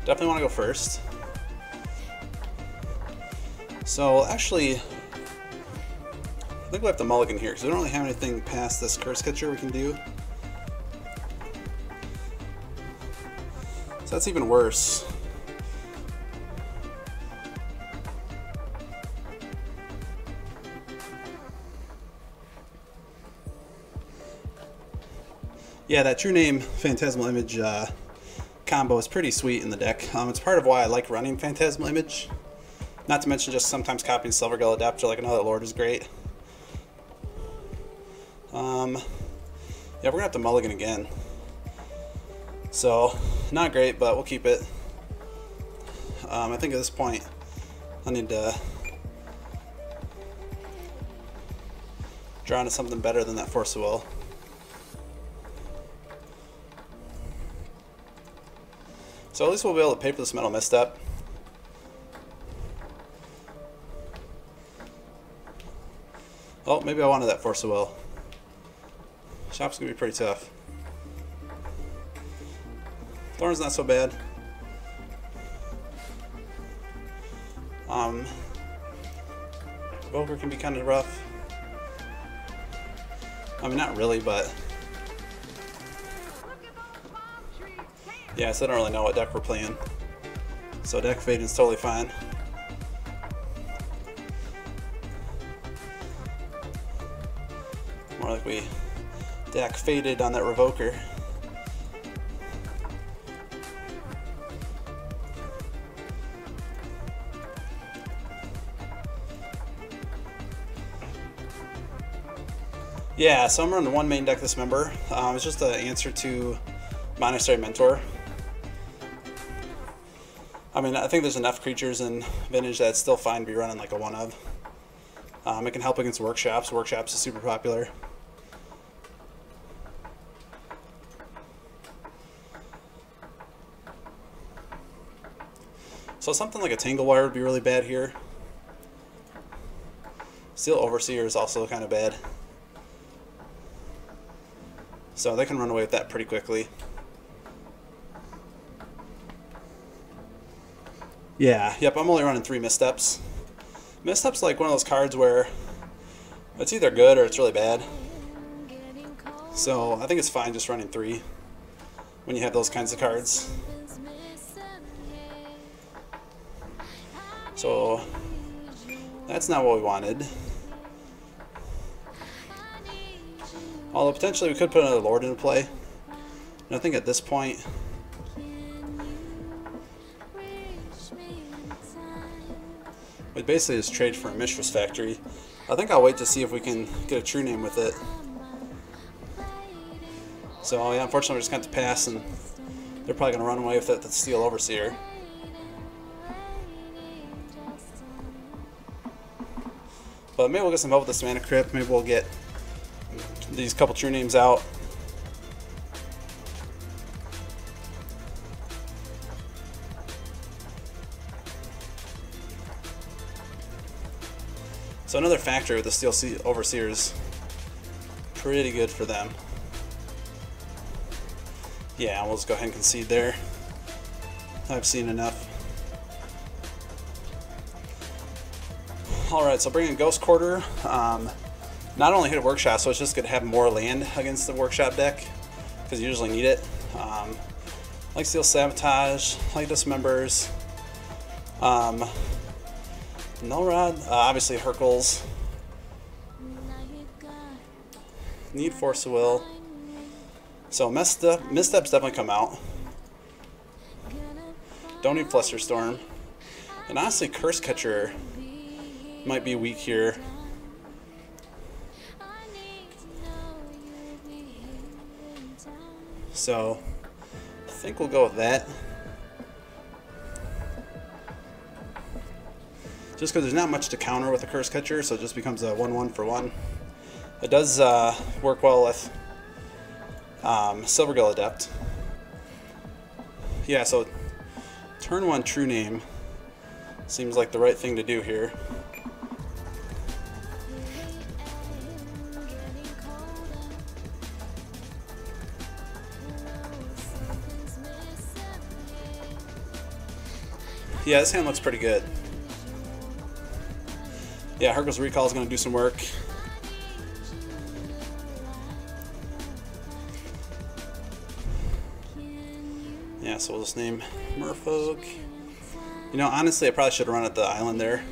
Definitely want to go first. So actually, I think we have to mulligan here because we don't really have anything past this Curse Catcher we can do. So that's even worse. Yeah, that True Name Phantasmal Image combo is pretty sweet in the deck. It's part of why I like running Phantasmal Image. Not to mention just sometimes copying Silvergill Adept or like another Lord is great. Yeah, we're gonna have to mulligan again. So, not great, but we'll keep it. I think at this point, I need to draw into something better than that Force of Will. So at least we'll be able to pay for this Metal Misstep. Oh, maybe I wanted that Force of Will. Shop's gonna be pretty tough. Thorn's not so bad. Evoker can be kind of rough. I mean, not really, but yeah, so I don't really know what deck we're playing. So deck fading is totally fine. More like we deck faded on that Revoker. Yeah, so I'm running one main deck this member. It's just an answer to Monastery Mentor. I mean, I think there's enough creatures in Vintage that it's still fine to be running like a one of. It can help against Workshops. Workshops is super popular. So something like a Tanglewire would be really bad here. Steel Overseer is also kind of bad. So they can run away with that pretty quickly. Yeah, yep, I'm only running 3 Missteps. Misstep's like one of those cards where it's either good or it's really bad. So I think it's fine just running 3 when you have those kinds of cards. So that's not what we wanted. Although potentially we could put another Lord into play. And I think at this point, we basically just trade for a Mishra's Factory. I think I'll wait to see if we can get a True Name with it. So yeah, unfortunately we're just going to have to pass, and they're probably going to run away with it. That's Steel Overseer. But maybe we'll get some help with this Mana Crypt. Maybe we'll get these couple True Names out. So another Factory with the Steel Overseer is pretty good for them. Yeah, we'll just go ahead and concede there. I've seen enough. Alright, so bring in Ghost Quarter. Not only hit a Workshop, so it's just good to have more land against the Workshop deck, because you usually need it. Like Steel Sabotage, like Dismembers. Nullrod, obviously Hercules. Need Force of Will. So Missteps definitely come out. Don't need Flusterstorm. And honestly, Curse Catcher might be weak here. So I think we'll go with that. Just because there's not much to counter with a Curse Catcher, so it just becomes a 1-1 for 1. It does work well with Silvergill Adept. Yeah, so turn 1 True Name seems like the right thing to do here. Yeah, this hand looks pretty good. Yeah, Hurkyl's Recall is going to do some work. Yeah, so we'll just name Merfolk. You know, honestly, I probably should run at the island there.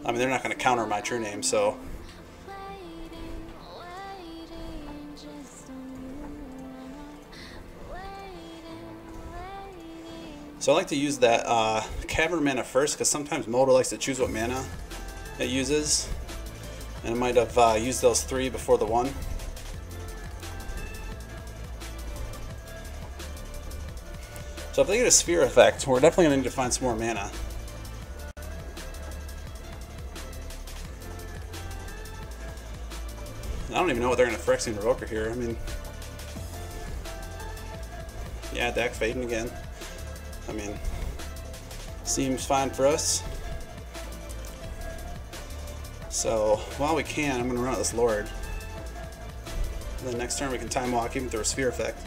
I mean, they're not going to counter my true name, so... So I like to use that Cavern mana first, because sometimes Molder likes to choose what mana it uses. And I might have used those 3 before the 1. So if they get a Sphere effect, we're definitely going to need to find some more mana. I don't even know what they're going to Phyrexian Revoker here. I mean... Yeah, Dak fading again. I mean, seems fine for us. So, while we can, I'm going to run out this Lord. And then next turn we can Time Walk even through a Sphere effect.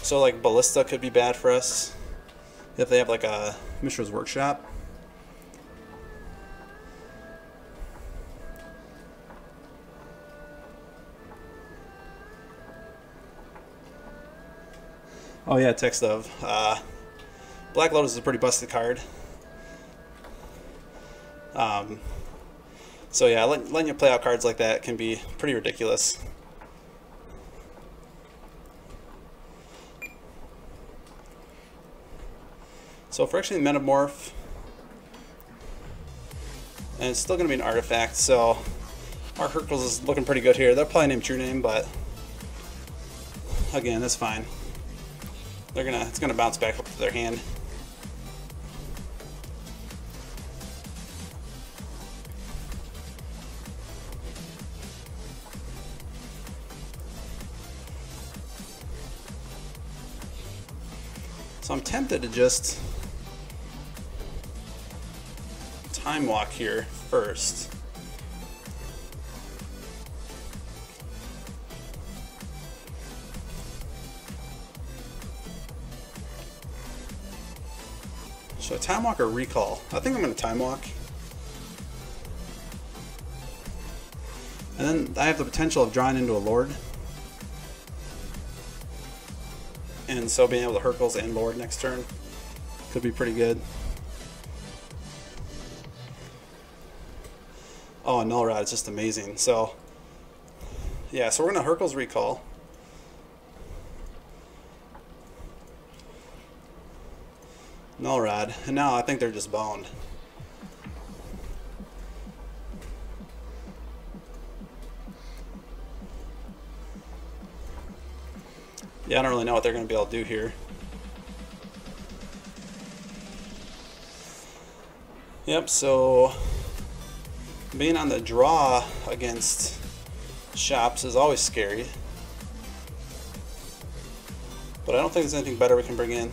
So, like, Ballista could be bad for us if they have, like, a Mishra's Workshop. Oh yeah, Text of. Black Lotus is a pretty busted card. So yeah, letting you play out cards like that can be pretty ridiculous. So Phyrexian Metamorph, and it's still going to be an artifact, so our Hurkyl's is looking pretty good here. They'll probably name True Name, but again, that's fine. It's gonna bounce back up to their hand. So I'm tempted to just Time Walk here first. So a Time Walk or Recall? I think I'm going to Time Walk. And then I have the potential of drawing into a Lord. And so being able to Hurkyl's and Lord next turn could be pretty good. Oh, and Null Rod is just amazing. So, yeah, so we're going to Hurkyl's Recall. Null Rod, and now I think they're just boned. Yeah, I don't really know what they're going to be able to do here. Yep, so being on the draw against shops is always scary. But I don't think there's anything better we can bring in.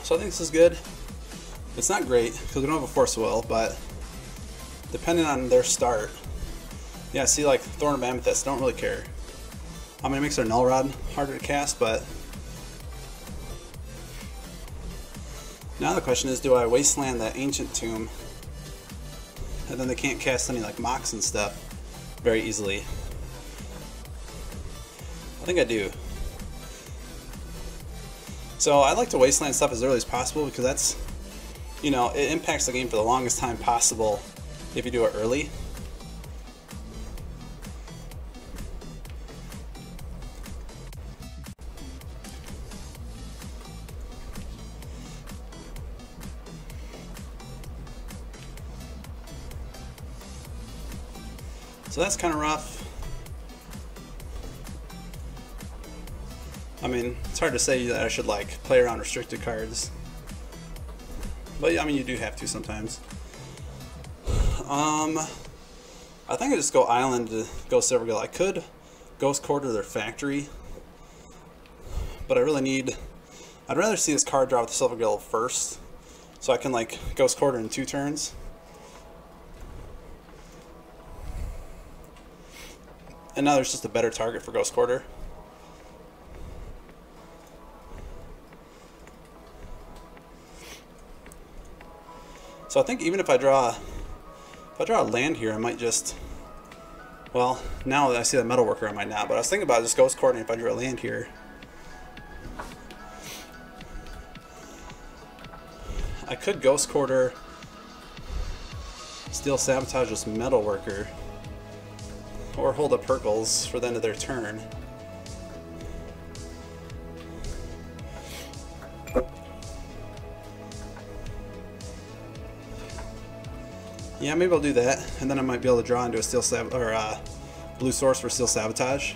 So I think this is good. It's not great because we don't have a Force Will, but depending on their start, yeah, see, like Thorn of Amethyst, don't really care. I mean, it makes their Null Rod harder to cast, but now the question is, do I Wasteland that Ancient Tomb, and then they can't cast any like Mox and stuff very easily? I think I do. So I like to Wasteland stuff as early as possible because that's, you know, it impacts the game for the longest time possible if you do it early. So that's kind of rough. I mean, it's hard to say that I should like play around restricted cards, but yeah, I mean, you do have to sometimes. I think I just go Island to go Silvergill. I could Ghost Quarter their factory but I really need... I'd rather see this card draw with the Silver Gill first, so I can like Ghost Quarter in 2 turns. And now there's just a better target for Ghost Quarter. So I think even if I draw a land here, I might just, well, now that I see the Metalworker, I might not. But I was thinking about just Ghost Quartering if I drew a land here. I could Ghost Quarter, Steel Sabotage this Metalworker, or hold up Hercules for the end of their turn. Yeah, maybe I'll do that, and then I might be able to draw into a Steel Blue Source for Steel Sabotage.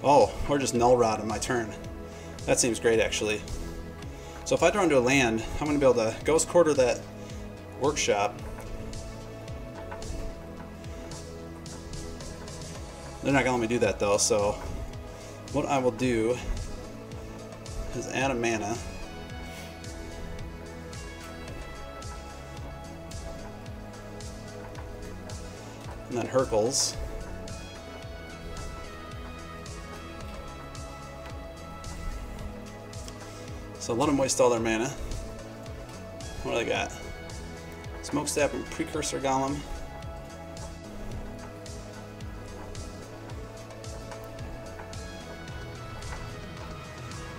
Oh, or just Null Rod on my turn. That seems great, actually. So if I draw into a land, I'm going to be able to Ghost Quarter that Workshop. They're not going to let me do that, though, so what I will do is add a mana. And then Hercules. So let them waste all their mana. What do they got? Smokestack and Precursor Golem.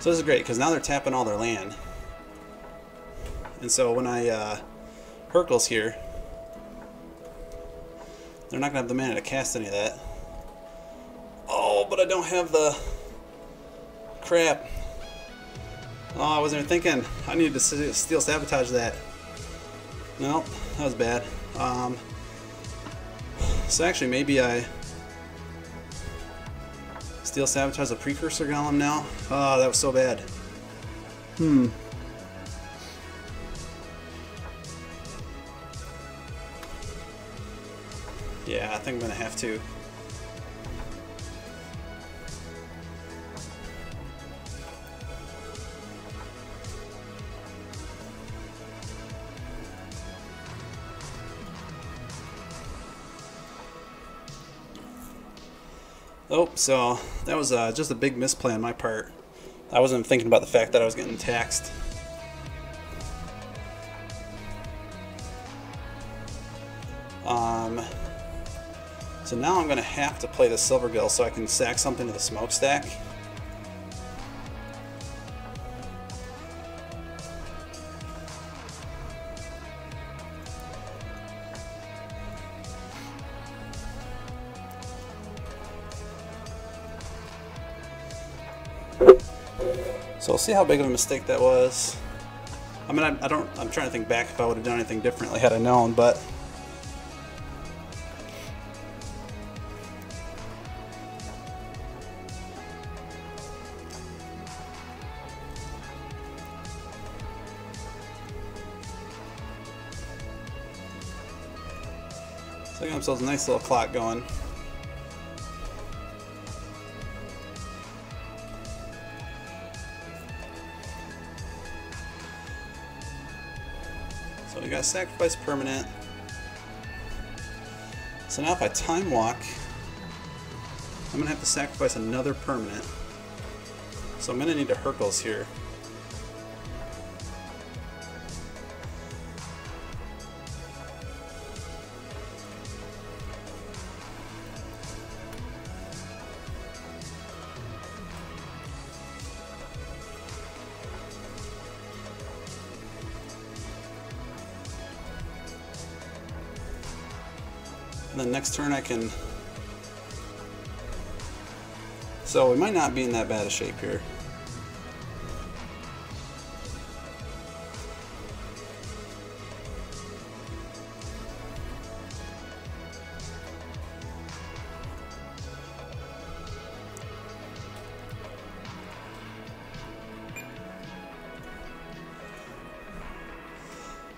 So this is great because now they're tapping all their land. And so when I Hercules here, they're not going to have the mana to cast any of that. Oh, but I don't have the... Crap. Oh, I wasn't even thinking. I needed to Steel Sabotage that. Nope, that was bad. So actually, maybe I Steel Sabotage the Precursor Golem now. Oh, that was so bad. Yeah, I think I'm going to have to. Oh, so that was just a big misplay on my part. I wasn't thinking about the fact that I was getting taxed. So now I'm going to have to play the Silver Gill so I can sack something to the Smokestack. So we'll see how big of a mistake that was. I mean, I'm trying to think back if I would have done anything differently had I known, but so they got themselves a nice little clock going. So we got sacrifice permanent. So now if I time walk, I'm gonna have to sacrifice another permanent. So I'm gonna need a Hercules here. And then next turn I can... So we might not be in that bad a shape here.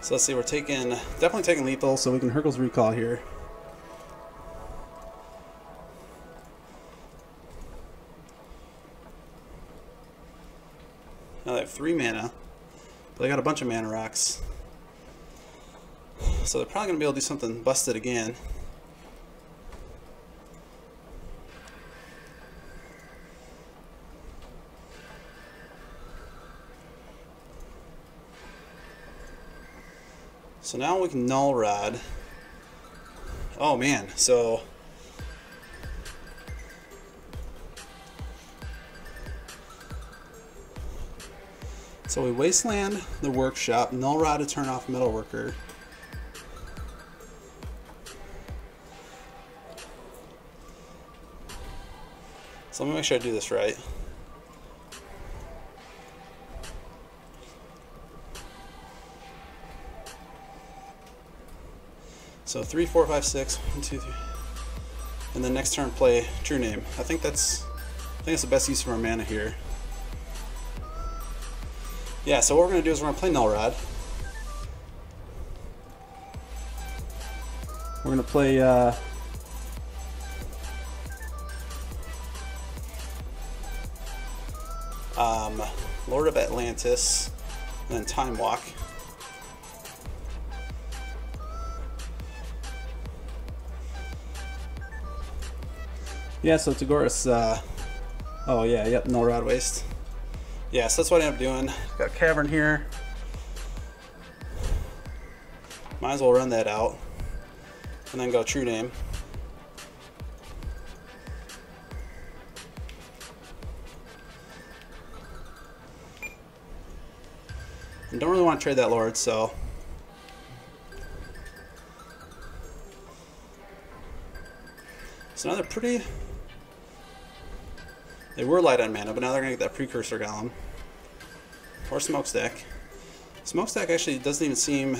So let's see, we're definitely taking lethal, so we can Hercules Recall here. Now they have 3 mana, but they got a bunch of mana rocks. So they're probably going to be able to do something busted again. So now we can Null Rod. Oh man, so we Wasteland the Workshop, Null Rod to turn off Metalworker. So let me make sure I do this right. So 3, 4, 5, 6, 1, 2, 3, and then next turn play True Name. I think that's the best use of our mana here. Yeah. So what we're gonna do is we're gonna play Null Rod. We're gonna play Lord of Atlantis, and then Time Walk. Yeah, so Tagoras, oh yeah, yep, Null Rod Waste. Yeah, so that's what I end up doing. Got Cavern here. Might as well run that out. And then go True Name. And don't really want to trade that Lord, so now they're pretty. They were light on mana, but now they're gonna get that Precursor Golem or Smokestack. Smokestack actually doesn't even seem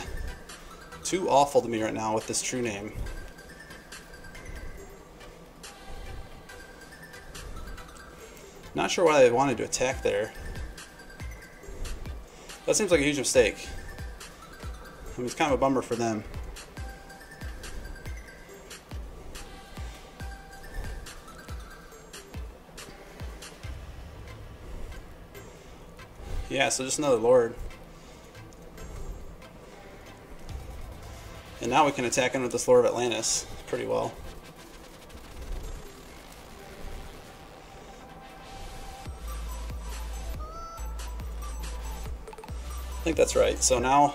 too awful to me right now with this True Name. Not sure why they wanted to attack there. That seems like a huge mistake. I mean, it's kind of a bummer for them. Yeah, so just another Lord. And now we can attack him with this Lord of Atlantis pretty well. I think that's right. So now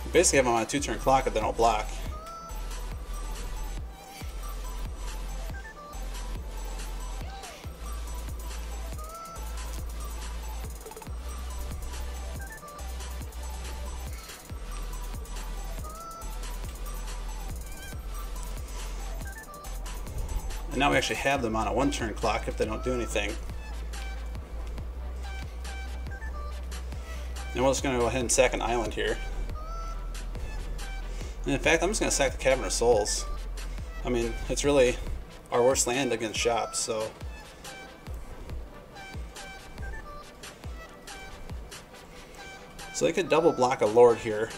we basically have them on a 2-turn clock if they don't block. And now we actually have them on a 1-turn clock if they don't do anything. And we're just going to go ahead and sack an island here. And in fact, I'm just going to sack the Cavern of Souls. I mean, it's really our worst land against shops, so. So they could double block a Lord here.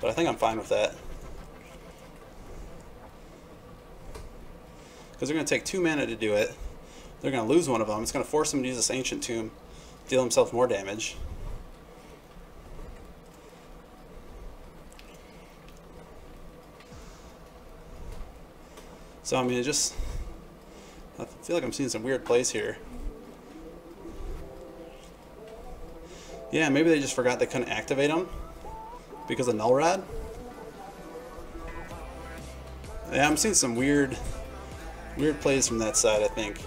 But I think I'm fine with that. Because they're going to take 2 mana to do it. They're going to lose one of them. It's going to force them to use this Ancient Tomb, deal themselves more damage. So, I mean, I feel like I'm seeing some weird plays here. Yeah, maybe they just forgot they couldn't activate them because of Null Rod. Yeah, I'm seeing some weird plays from that side, I think.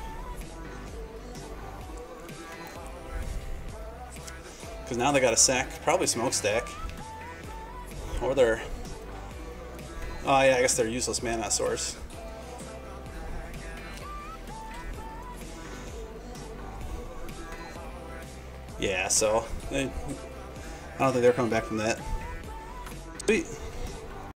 Because now they got to sack probably Smokestack, or their. Oh yeah, I guess their useless mana source. Yeah, so I don't think they're coming back from that. Sweet.